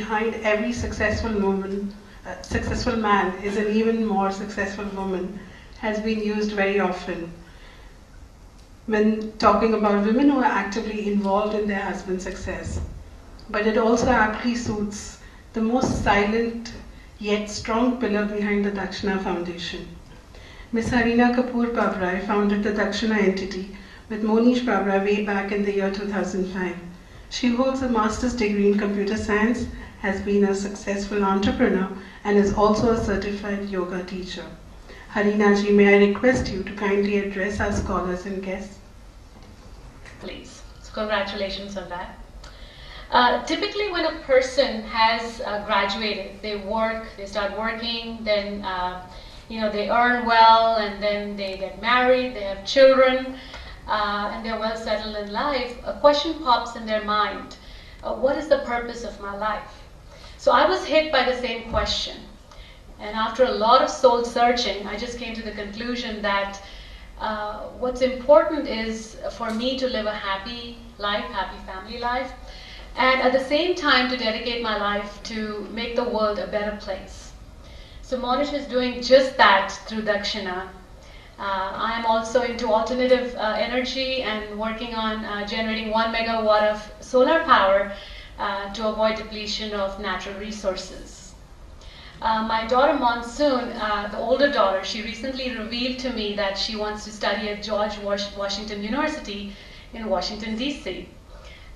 behind every successful man is an even more successful woman has been used very often when talking about women who are actively involved in their husband's success. But it also aptly suits the most silent yet strong pillar behind the Dakshina Foundation. Ms. Harina Kapoor Pabrai founded the Dakshina entity with Monish Pabrai way back in the year 2005. She holds a master's degree in computer science, has been a successful entrepreneur, and is also a certified yoga teacher. Harina ji, may I request you to kindly address our scholars and guests? Please. So congratulations on that. Typically when a person has graduated, they start working, then they earn well, and then they get married, they have children, and they're well settled in life. A question pops in their mind: what is the purpose of my life? So I was hit by the same question, and after a lot of soul searching, I just came to the conclusion that what's important is for me to live a happy life, happy family life, and at the same time to dedicate my life to make the world a better place. So Monish is doing just that through Dakshina. I am also into alternative energy and working on generating 1 megawatt of solar power to avoid depletion of natural resources. My daughter Monsoon, the older daughter, she recently revealed to me that she wants to study at George Washington University in Washington, D.C.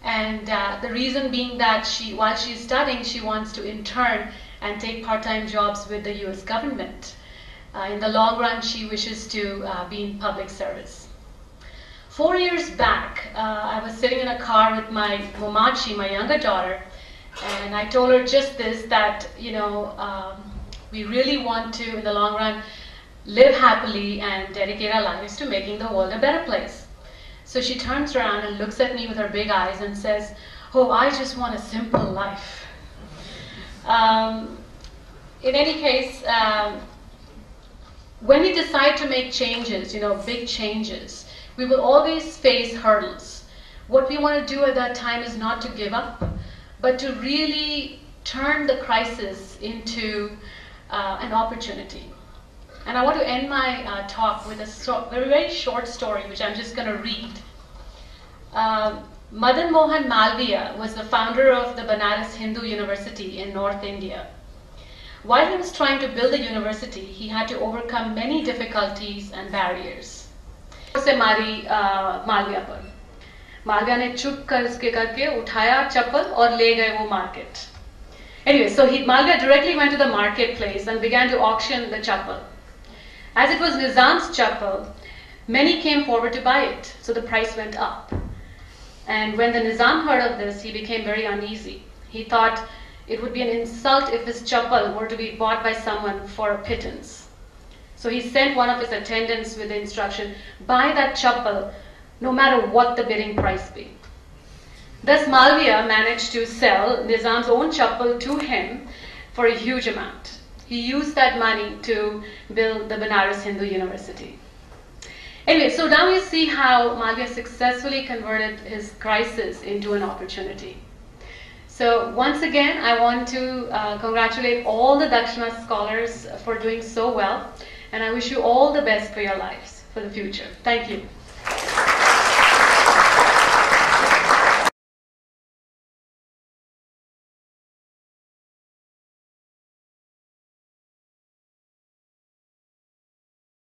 And the reason being that while she's studying, she wants to intern and take part-time jobs with the US government. In the long run, she wishes to be in public service. 4 years back, I was sitting in a car with my Momachi, my younger daughter, and I told her just this, that we really want to, in the long run, live happily and dedicate our lives to making the world a better place. So she turns around and looks at me with her big eyes and says, "Oh, I just want a simple life." In any case, when we decide to make changes, big changes, we will always face hurdles. What we want to do at that time is not to give up, but to really turn the crisis into an opportunity. And I want to end my talk with a very, very short story, which I'm just going to read. Madan Mohan Malviya was the founder of the Banaras Hindu University in North India. While he was trying to build the university, he had to overcome many difficulties and barriers. उसे मारी मालविया पर। मालविया ने चुप करके उठाया चप्पल और ले गए वो market. Anyway, so Malviya directly went to the marketplace and began to auction the chappal. As it was Nizam's chappal, many came forward to buy it, so the price went up. And when the Nizam heard of this, he became very uneasy. He thought it would be an insult if his chappal were to be bought by someone for a pittance. So he sent one of his attendants with the instruction, "Buy that chappal no matter what the bidding price be." Thus Malviya managed to sell Nizam's own chappal to him for a huge amount. He used that money to build the Banaras Hindu University. Anyway, so now you see how Malviya successfully converted his crisis into an opportunity. So once again, I want to congratulate all the Dakshina scholars for doing so well, and I wish you all the best for your lives, for the future. Thank you.